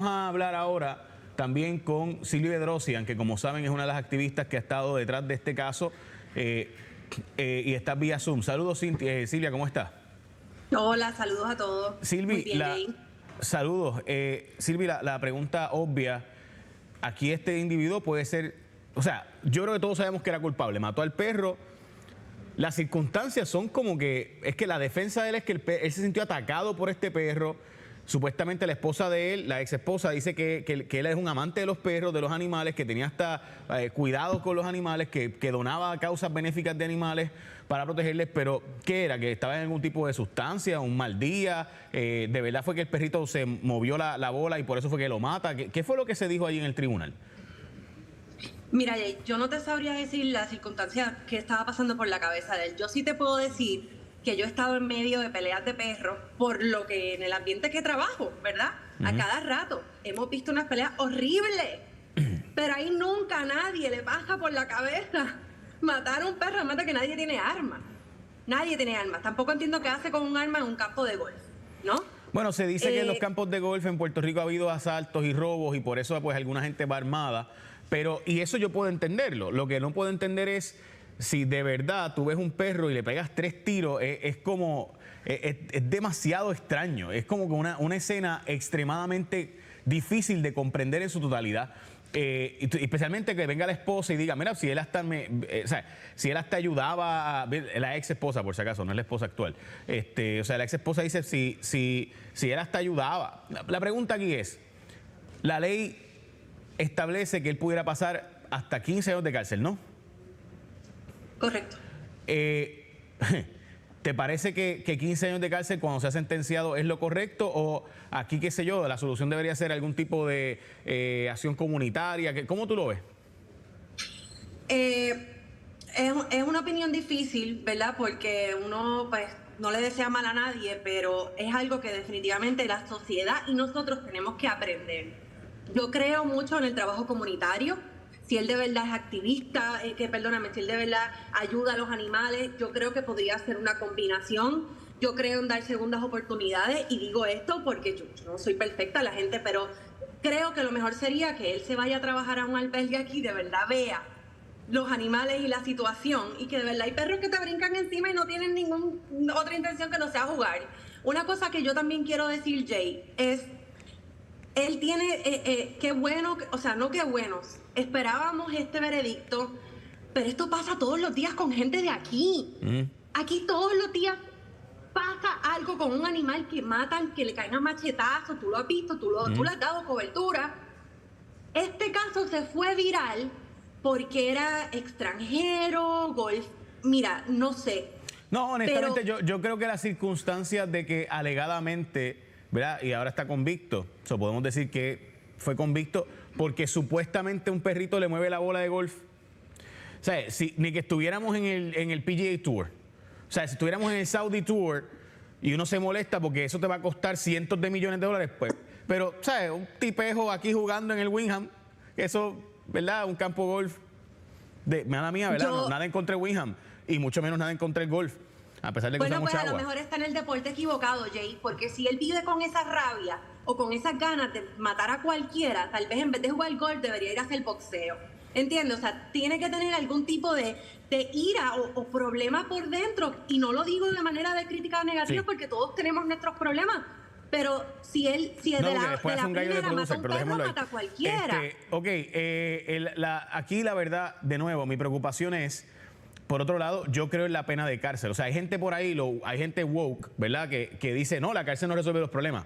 a hablar ahora también con Silvia Bedrosian, que como saben es una de las activistas que ha estado detrás de este caso y está vía Zoom. Saludos, Silvia, ¿cómo está? Hola, saludos a todos. Muy bien, saludos. Silvia, la pregunta obvia, aquí este individuo puede ser, o sea, yo creo que todos sabemos que era culpable, mató al perro. Las circunstancias son como que, es que la defensa de él es que él se sintió atacado por este perro. Supuestamente la esposa de él, la ex esposa, dice que él es un amante de los perros, de los animales, que tenía hasta cuidado con los animales, que donaba a causas benéficas de animales para protegerles. Pero, ¿qué era? ¿Que estaba en algún tipo de sustancia, un mal día? ¿De verdad fue que el perrito se movió la bola y por eso fue que lo mata? ¿Qué fue lo que se dijo allí en el tribunal? Mira, Jay, yo no te sabría decir la circunstancia que estaba pasando por la cabeza de él. Yo sí te puedo decir que yo he estado en medio de peleas de perros, por lo que en el ambiente que trabajo, ¿verdad? A cada rato hemos visto unas peleas horribles, pero ahí nunca a nadie le pasa por la cabeza matar a un perro, además de que nadie tiene armas. Nadie tiene armas. Tampoco entiendo qué hace con un arma en un campo de golf, ¿no? Bueno, se dice que en los campos de golf en Puerto Rico ha habido asaltos y robos y por eso pues alguna gente va armada, pero y eso yo puedo entenderlo. Lo que no puedo entender es si de verdad tú ves un perro y le pegas 3 tiros, es como, es demasiado extraño, es como que una escena extremadamente difícil de comprender en su totalidad. Especialmente que venga la esposa y diga, mira, si él hasta si él hasta ayudaba la ex esposa, por si acaso, no es la esposa actual, o sea, la ex esposa dice si él hasta ayudaba. La pregunta aquí es, la ley establece que él pudiera pasar hasta 15 años de cárcel, ¿no? Correcto. ¿Te parece que 15 años de cárcel cuando se ha sentenciado es lo correcto? O aquí, qué sé yo, la solución debería ser algún tipo de acción comunitaria. ¿Cómo tú lo ves? Es una opinión difícil, ¿verdad? Porque uno pues no le desea mal a nadie, pero es algo que definitivamente la sociedad y nosotros tenemos que aprender. Yo creo mucho en el trabajo comunitario. Si él de verdad es activista, si él de verdad ayuda a los animales, yo creo que podría ser una combinación. Yo creo en dar segundas oportunidades y digo esto porque yo no soy perfecta, la gente, pero creo que lo mejor sería que él se vaya a trabajar a un albergue aquí y de verdad vea los animales y la situación y que de verdad hay perros que te brincan encima y no tienen ninguna otra intención que no sea jugar. Una cosa que yo también quiero decir, Jay, es él tiene, qué bueno, o sea, no qué buenos. Esperábamos este veredicto, pero esto pasa todos los días con gente de aquí. Aquí todos los días pasa algo con un animal que matan, que le caen a machetazos, tú lo has visto, tú le has dado cobertura. Este caso se fue viral porque era extranjero, golf, mira, no sé. No, honestamente yo creo que las circunstancias de que alegadamente, ¿verdad? Y ahora está convicto, podemos decir que fue convicto porque supuestamente un perrito le mueve la bola de golf. O sea, ni que estuviéramos en el PGA Tour. O sea, si estuviéramos en el Saudi Tour y uno se molesta porque eso te va a costar cientos de millones de dólares, pues. Pero, ¿sabes? Un tipejo aquí jugando en el Wyndham, eso, ¿verdad? Un campo de golf. Nada mía, ¿verdad? Nada en contra de Wyndham y mucho menos nada en contra del golf. A pesar de que usa mucha agua. A lo mejor está en el deporte equivocado, Jay, porque si él vive con esa rabia o con esas ganas de matar a cualquiera, tal vez en vez de jugar golf debería ir a hacer boxeo. ¿Entiendes? O sea, tiene que tener algún tipo de ira o problema por dentro. Y no lo digo de manera de crítica negativa, porque todos tenemos nuestros problemas. Pero si él, si es de la primera mata un perro, mata a cualquiera. Aquí la verdad, de nuevo, mi preocupación es, por otro lado, yo creo en la pena de cárcel. O sea, hay gente por ahí, hay gente woke, ¿verdad? Que dice, no, la cárcel no resuelve los problemas.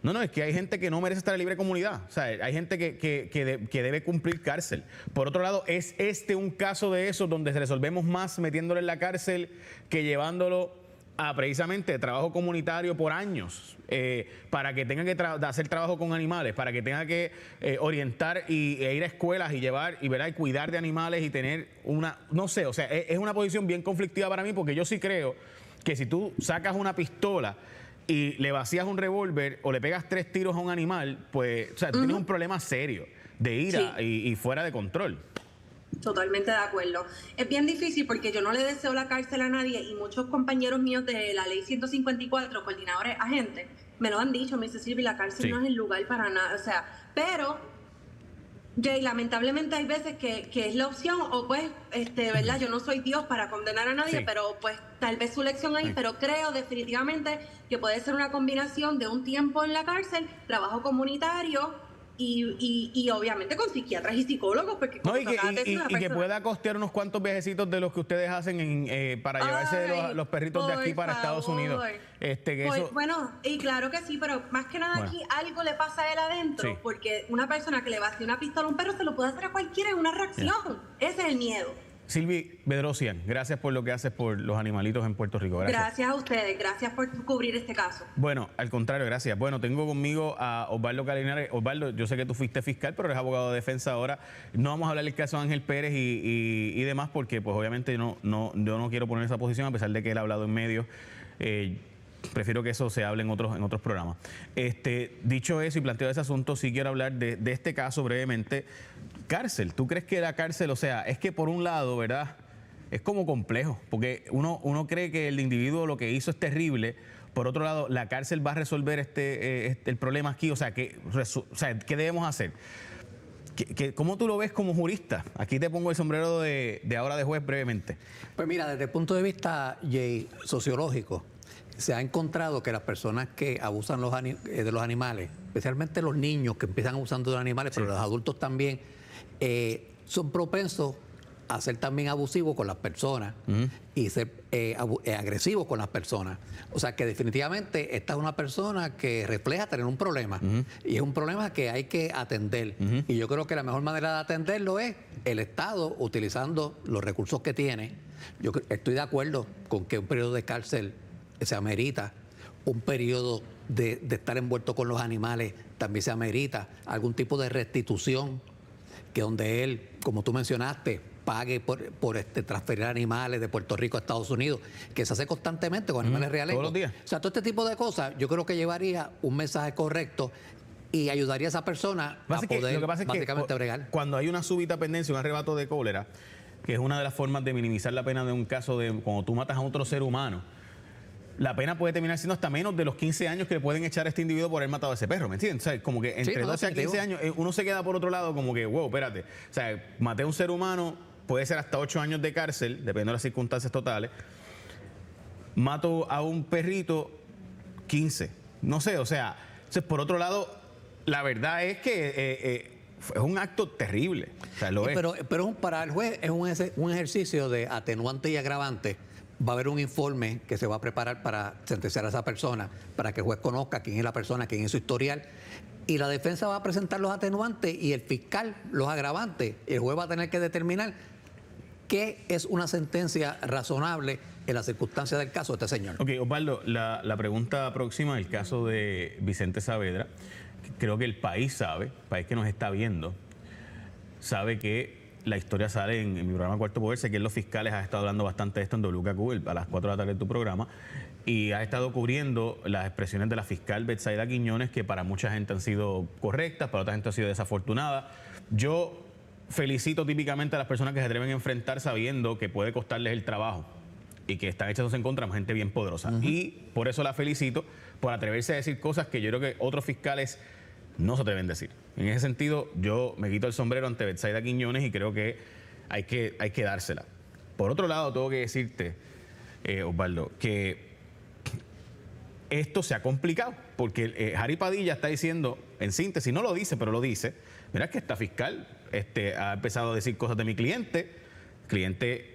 No, es que hay gente que no merece estar en libre comunidad. O sea, hay gente que debe cumplir cárcel. Por otro lado, es un caso de esos donde resolvemos más metiéndolo en la cárcel que llevándolo a precisamente trabajo comunitario por años, para que tenga que hacer trabajo con animales, para que tenga que orientar e ir a escuelas y llevar y cuidar de animales y tener no sé, o sea, es una posición bien conflictiva para mí porque yo sí creo que si tú sacas una pistola y le vacías un revólver o le pegas 3 tiros a un animal, pues, o sea, tú tienes un problema serio de ira y fuera de control. Totalmente de acuerdo. Es bien difícil porque yo no le deseo la cárcel a nadie y muchos compañeros míos de la ley 154, coordinadores agentes, Me lo han dicho, me dice Silvi, la cárcel Sí. no es el lugar para nada. O sea, pero, Jay, lamentablemente hay veces que es la opción, o pues, ¿verdad? Yo no soy Dios para condenar a nadie, Sí. pero pues tal vez su lección ahí, Sí. pero creo definitivamente que puede ser una combinación de un tiempo en la cárcel, trabajo comunitario y obviamente con psiquiatras y psicólogos, porque No, como y tú acabas de decir, una que persona- pueda costear unos cuantos viajecitos de los que ustedes hacen para llevarse Ay, los perritos de aquí por para Estados favor. Unidos. Que Pues, eso, bueno, y claro que sí, pero más que nada Bueno. aquí algo le pasa a él adentro, Sí. porque una persona que le vacía una pistola a un perro se lo puede hacer a cualquiera en una reacción. Ese es el miedo. Silvi Bedrosian, gracias por lo que haces por los animalitos en Puerto Rico. Gracias. Gracias a ustedes, gracias por cubrir este caso. Bueno, al contrario, gracias. Bueno, tengo conmigo a Osvaldo Calinares. Osvaldo, yo sé que tú fuiste fiscal, pero eres abogado de defensa ahora. No vamos a hablar del caso de Ángel Pérez y demás, porque pues obviamente yo no quiero poner esa posición, a pesar de que él ha hablado en medios. Prefiero que eso se hable en otros programas. Dicho eso y planteado ese asunto, sí quiero hablar de este caso brevemente. Cárcel, ¿tú crees que la cárcel, o sea, es que por un lado, ¿verdad? Es como complejo, porque uno cree que el individuo lo que hizo es terrible. Por otro lado, la cárcel va a resolver el problema aquí. O sea, ¿qué debemos hacer? ¿Cómo tú lo ves como jurista? Aquí te pongo el sombrero de ahora de juez brevemente. Pues mira, desde el punto de vista, Jay, sociológico, se ha encontrado que las personas que abusan de los animales, especialmente los niños que empiezan abusando de los animales, pero los adultos también, son propensos a ser también abusivos con las personas y ser agresivos con las personas. O sea que definitivamente esta es una persona que refleja tener un problema y es un problema que hay que atender. Y yo creo que la mejor manera de atenderlo es el Estado utilizando los recursos que tiene. Yo estoy de acuerdo con que un periodo de cárcel se amerita, un periodo de estar envuelto con los animales también se amerita, algún tipo de restitución que donde él, como tú mencionaste, pague por transferir animales de Puerto Rico a Estados Unidos, que se hace constantemente con animales reales. todos los días. O sea, todo este tipo de cosas, yo creo que llevaría un mensaje correcto y ayudaría a esa persona a poder Lo que pasa es básicamente que bregar. cuando hay una súbita pendencia, un arrebato de cólera, que es una de las formas de minimizar la pena de un caso de cuando tú matas a otro ser humano, la pena puede terminar siendo hasta menos de los 15 años que le pueden echar a este individuo por haber matado a ese perro, ¿me entiendes? O sea, como que entre 12 a 15 años uno se queda por otro lado como que, wow, espérate. O sea, maté a un ser humano, puede ser hasta 8 años de cárcel, dependiendo de las circunstancias totales. Mato a un perrito, 15. No sé, o sea, entonces, por otro lado, la verdad es que es un acto terrible. O sea, lo es. Pero para el juez es un ejercicio de atenuante y agravante. Va a haber un informe que se va a preparar para sentenciar a esa persona, para que el juez conozca quién es la persona, quién es su historial. Y la defensa va a presentar los atenuantes y el fiscal los agravantes. El juez va a tener que determinar qué es una sentencia razonable en las circunstancias del caso de este señor. Ok, Osvaldo, la pregunta próxima, el caso de Vicente Saavedra. Creo que el país que nos está viendo, sabe que la historia sale en mi programa Cuarto Poder. Sé que los fiscales han estado hablando bastante de esto en WKQ a las 4 de la tarde de tu programa. Y has estado cubriendo las expresiones de la fiscal Betsaida Quiñones, que para mucha gente han sido correctas, para otra gente han sido desafortunadas. Yo felicito típicamente a las personas que se atreven a enfrentar sabiendo que puede costarles el trabajo y que están echándose en contra de gente bien poderosa. Y por eso la felicito por atreverse a decir cosas que yo creo que otros fiscales no se atreven a decir. En ese sentido, yo me quito el sombrero ante Betsaida Quiñones y creo que hay que dársela. Por otro lado, tengo que decirte, Osvaldo, que esto se ha complicado, porque Harry Padilla está diciendo, en síntesis, no lo dice, pero lo dice, mira que esta fiscal ha empezado a decir cosas de mi cliente,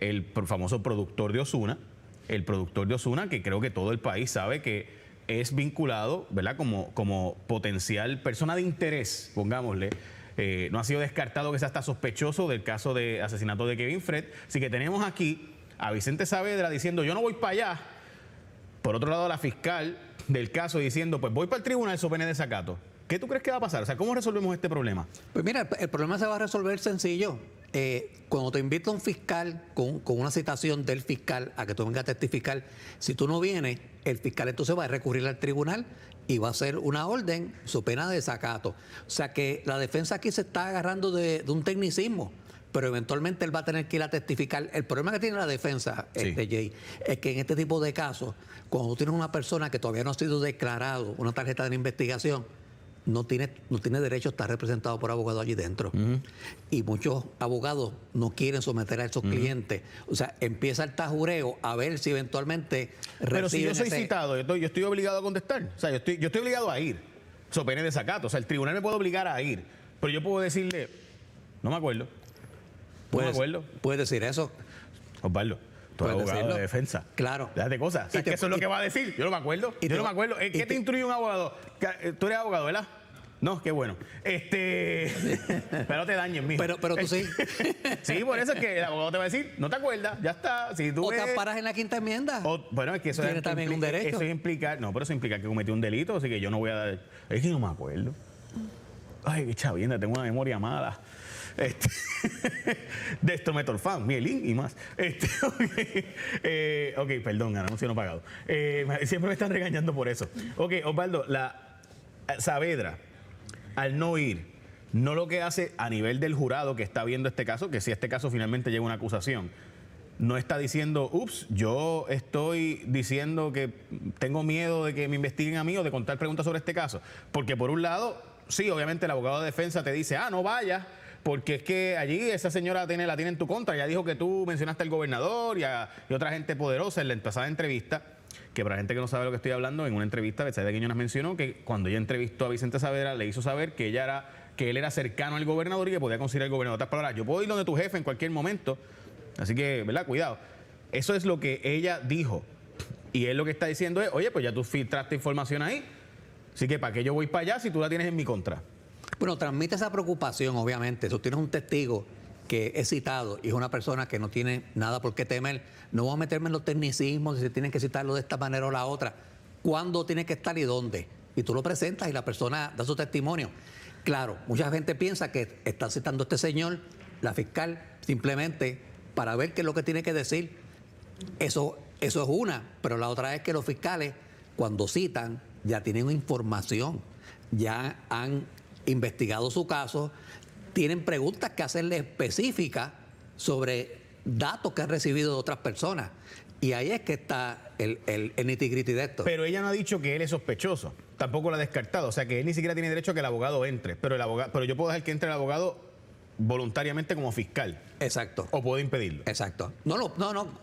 el famoso productor de Ozuna, que creo que todo el país sabe que es vinculado, ¿verdad?, como potencial persona de interés, pongámosle. No ha sido descartado que sea hasta sospechoso del caso de asesinato de Kevin Fred. Así que tenemos aquí a Vicente Saavedra diciendo, yo no voy para allá. Por otro lado, la fiscal del caso diciendo, pues voy para el tribunal so pena de desacato. ¿Qué tú crees que va a pasar? O sea, ¿cómo resolvemos este problema? Pues mira, el problema se va a resolver sencillo. Cuando te invita un fiscal con una citación del fiscal a que tú vengas a testificar, si tú no vienes, el fiscal entonces va a recurrir al tribunal y va a hacer una orden, su pena de desacato. O sea que la defensa aquí se está agarrando de un tecnicismo, pero eventualmente él va a tener que ir a testificar. El problema que tiene la defensa, Sí. Jay, es que en este tipo de casos, cuando tú tienes una persona que todavía no ha sido declarado una tarjeta de la investigación, no tiene derecho a estar representado por abogado allí dentro. Y muchos abogados no quieren someter a esos clientes. O sea, empieza el tajureo a ver si eventualmente Pero si yo reciben soy ese- citado, yo estoy obligado a contestar. O sea, yo estoy obligado a ir. So pene desacato. O sea, el tribunal me puede obligar a ir. Pero yo puedo decirle, no me acuerdo. No me acuerdo. Puedes decir eso. Osvaldo, tú eres Puedes abogado decirlo. de defensa. Claro. Déjate cosas. O sea, Y te- que eso es lo y- que va a decir. Yo no me acuerdo. y Yo te- no me acuerdo. y ¿Qué te te- instruye un abogado? Tú eres abogado, ¿verdad? No, qué bueno. Pero te dañes, mijo. Pero tú sí. Sí, por eso es que el abogado te va a decir, no te acuerdas, ya está. Si tú O te ves- amparas en la quinta enmienda. bueno, es que eso Tiene también un derecho. Eso implica, no, pero eso implica que cometí un delito, así que yo no voy a dar. Es que no me acuerdo. Ay, qué chavienda, tengo una memoria mala. De esto Metorfan, mielín y más. Ok, perdón, anuncio no pagado. Siempre me están regañando por eso. Ok, Osvaldo, Saavedra, al no ir, no lo que hace a nivel del jurado que está viendo este caso, que si este caso finalmente llega a una acusación, no está diciendo, ups, yo estoy diciendo que tengo miedo de que me investiguen a mí o de contar preguntas sobre este caso. Porque por un lado, sí, obviamente el abogado de defensa te dice, no vayas, porque es que allí esa señora la tiene en tu contra. Ya dijo que tú mencionaste al gobernador y otra gente poderosa en la pasada entrevista, que para la gente que no sabe lo que estoy hablando, en una entrevista, Betsaida Quiñones mencionó que cuando ella entrevistó a Vicente Saavedra, le hizo saber que él era cercano al gobernador y que podía considerar al gobernador. Otras palabras, yo puedo ir donde tu jefe en cualquier momento. Así que, ¿verdad? Cuidado. Eso es lo que ella dijo. Y él lo que está diciendo es, oye, pues ya tú filtraste información ahí. Así que, ¿para qué yo voy para allá si tú la tienes en mi contra? Bueno, transmite esa preocupación, obviamente. Tú tienes un testigo que es citado y es una persona que no tiene nada por qué temer. No voy a meterme en los tecnicismos, si se tienen que citarlo de esta manera o la otra. ¿Cuándo tiene que estar y dónde? Y tú lo presentas y la persona da su testimonio. Claro, mucha gente piensa que está citando a este señor, la fiscal, simplemente para ver qué es lo que tiene que decir. Eso es una, pero la otra es que los fiscales, cuando citan, ya tienen información, ya han investigado su caso, tienen preguntas que hacerle específicas sobre datos que han recibido de otras personas. Y ahí es que está el nitty-gritty de esto. Pero ella no ha dicho que él es sospechoso. Tampoco lo ha descartado. O sea, que él ni siquiera tiene derecho a que el abogado entre. Pero yo puedo dejar que entre el abogado voluntariamente como fiscal. Exacto. O puedo impedirlo. Exacto. No,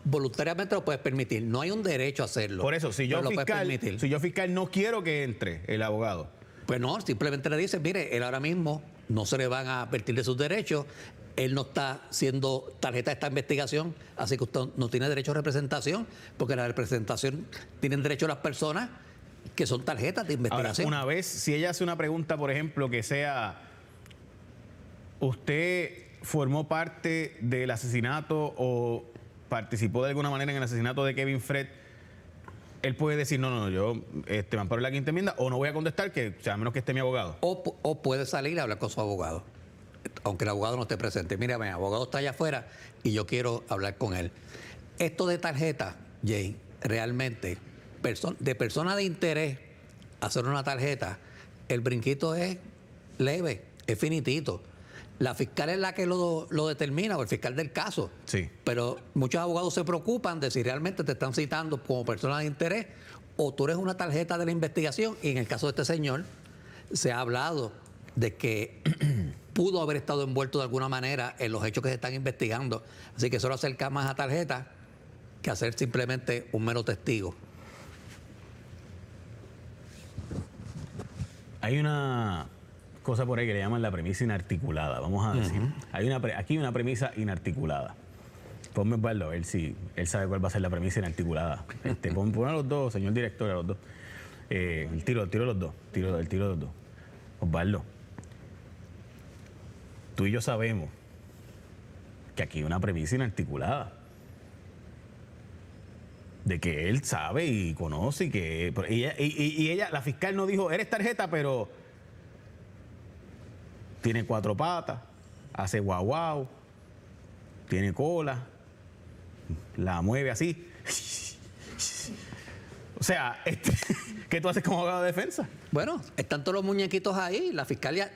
voluntariamente lo puedes permitir. No hay un derecho a hacerlo. Por eso, si yo pero lo puedes fiscal, permitir. si yo fiscal no quiero que entre el abogado. Pues no, simplemente le dices, mire, él ahora mismo no se le van a advertir de sus derechos, él no está siendo tarjeta de esta investigación, así que usted no tiene derecho a representación, porque la representación tienen derecho las personas que son tarjetas de Ahora, investigación. una vez, si ella hace una pregunta, por ejemplo, que sea, ¿usted formó parte del asesinato o participó de alguna manera en el asesinato de Kevin Fred? Él puede decir, no, yo me amparo en la quinta enmienda o no voy a contestar, que sea, a menos que esté mi abogado. O puede salir a hablar con su abogado, aunque el abogado no esté presente. Mira, mi abogado está allá afuera y yo quiero hablar con él. Esto de tarjeta, Jay, realmente, de persona de interés, hacer una tarjeta, el brinquito es leve, es finitito. La fiscal es la que lo determina, o el fiscal del caso. Sí. Pero muchos abogados se preocupan de si realmente te están citando como persona de interés o tú eres una tarjeta de la investigación. Y en el caso de este señor, se ha hablado de que pudo haber estado envuelto de alguna manera en los hechos que se están investigando. Así que eso lo acerca más a tarjeta que a ser simplemente un mero testigo. Hay una cosa por ahí que le llaman la premisa inarticulada, vamos a decir. Hay aquí una premisa inarticulada. Ponme Osvaldo a ver si él sabe cuál va a ser la premisa inarticulada. Pon a los dos, señor director, a los dos. El tiro de los dos. El tiro de los dos. Osvaldo, tú y yo sabemos que aquí hay una premisa inarticulada. De que él sabe y conoce y que... Y ella, la fiscal no dijo, eres tarjeta, pero... Tiene 4 patas, hace guau guau, tiene cola, la mueve así. O sea, ¿qué tú haces como abogado de defensa? Bueno, están todos los muñequitos ahí. La fiscalía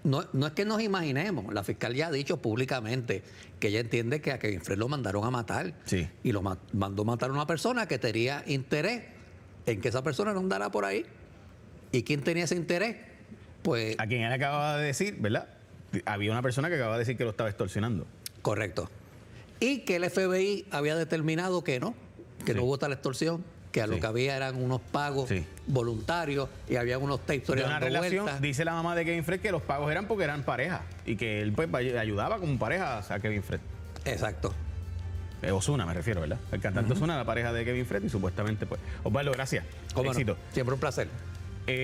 no es que nos imaginemos, la fiscal ya ha dicho públicamente que ella entiende que a Kevin Fred lo mandaron a matar. Sí. Y lo mandó a matar a una persona que tenía interés en que esa persona no andara por ahí. ¿Y quién tenía ese interés? Pues... A quien él acababa de decir, ¿verdad? Había una persona que acababa de decir que lo estaba extorsionando. Correcto. Y que el FBI había determinado que no Sí. hubo tal extorsión, que a lo Sí. que había eran unos pagos Sí. voluntarios y había unos tapes De una dando relación, vueltas. dice la mamá de Kevin Fred que los pagos eran porque eran pareja y que él pues ayudaba como pareja a Kevin Fred. Exacto. Ozuna me refiero, ¿verdad? El cantante Ozuna, la pareja de Kevin Fred y supuestamente pues... Osvaldo, gracias. Cómo no. Éxito. Siempre un placer.